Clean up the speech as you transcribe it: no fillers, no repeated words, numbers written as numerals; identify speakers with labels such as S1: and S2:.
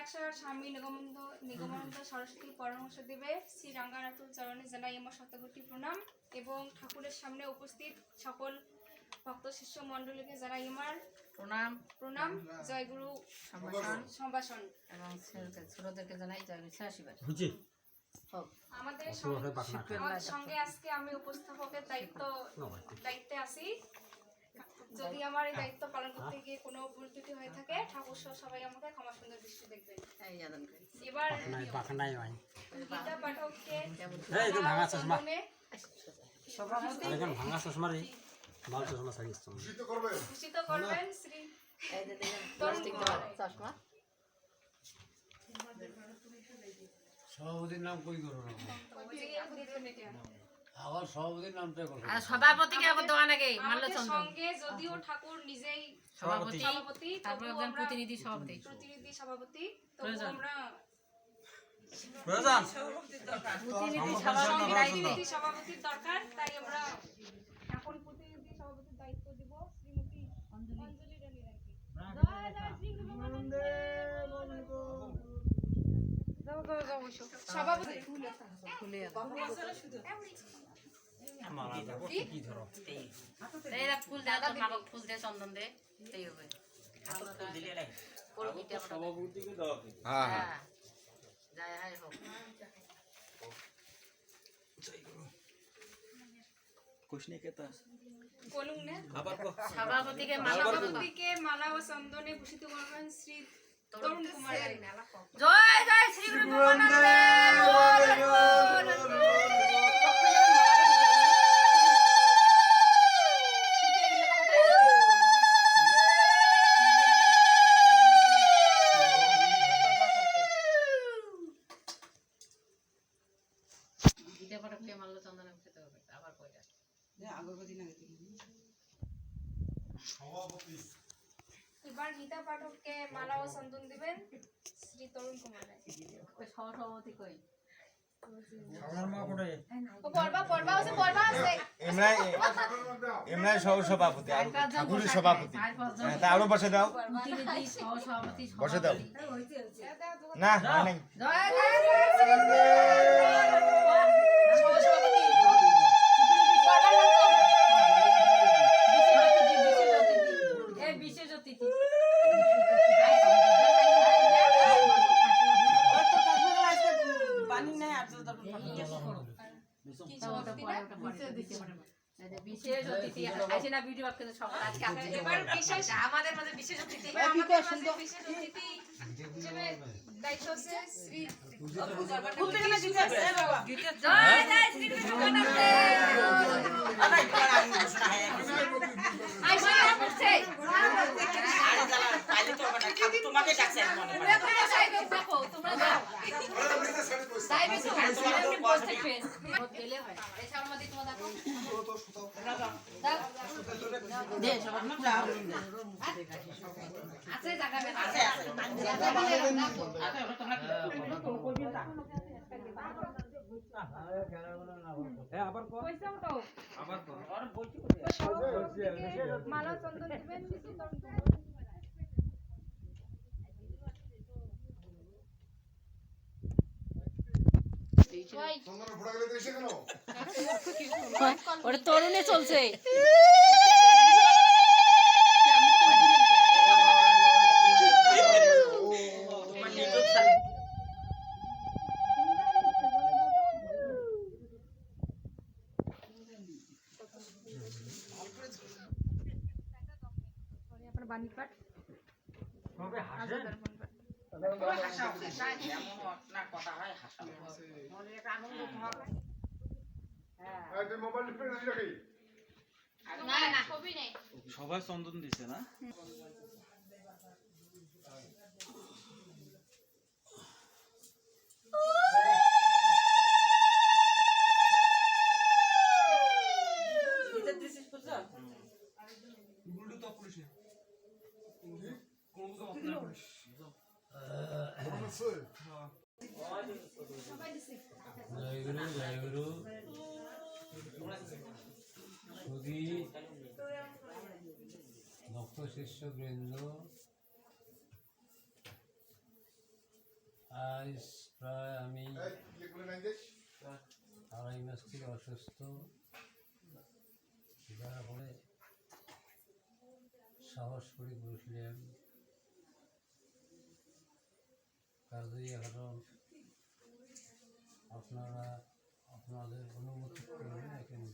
S1: আশার স্বামী নিগমানন্দ সরস্বতী পরামর্শ দেবে শ্রী রাঙ্গানাথুর চরণে জানাই আমার শতকোটি প্রণাম এবং ঠাকুরের সামনে উপস্থিত সকল ভক্ত শিষ্য মণ্ডলীকে জানাই আমার
S2: প্রণাম
S1: প্রণাম। জয় গুরু সম্ভাষণ
S2: এবং ছোটদেরকে জানাই জয় গুরু আশীর্বাদ।
S1: আমাদের সঙ্গে আজকে আমি উপস্থাপকের দায়িত্বে আছি। যদি আমার এই দায়িত্ব পালন করতে গিয়ে কোনো ভুল ত্রুটি হয়ে থাকে ঠাকুর সহ সবাই আমাকে ক্ষমা সুন্দর দৃষ্টি দেখবেন। এবার গীতা পাঠককে ভূষিত করবেন শ্রী
S3: সভাপতির নাম কই করো না আবার সভাপতির নামটা করো
S2: আর সভাপতিকে আবার দেওয়া নাকি মাল্যচন্দ্র
S1: সঙ্গে যদিও ঠাকুর নিজেই
S2: সভাপতি তারপর একজন প্রতিনিধি সভাপতি
S1: তো আমরা
S4: প্রয়োজন
S1: প্রতিনিধি সভাপতির দরকার, তাই আমরা এখন প্রতিনিধি সভাপতির দায়িত্ব দিব শ্রীমতী অঞ্জলি রানী রায়কে। জয় জয় শ্রী গুরু গোবিন্দ। সভাপতি
S2: ফুল দেওয়া তো মালক ফুল দিয়ে চন্দন দে এই হবে
S4: সভাপতিকে দাও
S2: জয় হাই হোক। সভাপতিকে
S1: মালা ও চন্দনে ভূষিত করবেন শ্রী তরুণ কুমার রায়।
S2: জয় জয় শ্রী গুরু
S1: এবার গীতা পাঠককে মালা ও চন্দন দিবেন শ্রী তরুণ কুমার রায়।
S2: সভাপতি কই
S4: এমরাই সভাপতি ঠাকুরের সভাপতি তা আরো বসে দাও বসে দাও না নাই
S2: বিশেষ অতিথি বিশেষ অতিথি আছে না ভিডিও বাক্য সব আজকে
S1: এবার বিশেষ
S2: আমাদের মাঝে বিশেষ অতিথি
S1: হিসেবে দায়িত্ব হচ্ছে শ্রী
S2: জয় জয় শ্রী কৃষ্ণ
S5: তোমাকে ডাকছে
S2: তোমরা যাও
S1: মালা চন্দন দিবেন
S2: ওটা তরুণে চলছে
S1: বাণী পাঠ
S4: সবাই চন্দন দিছে না
S3: জয় গুরু সুধী ভক্ত শিষ্য বৃন্দ আজ প্রায় আমি 2.5 মাস থেকে অসুস্থ, যার ফলে সাহস করে বসলাম। কাজেই এখন আপনারা আপনাদের অনুমতি করবেন এখানে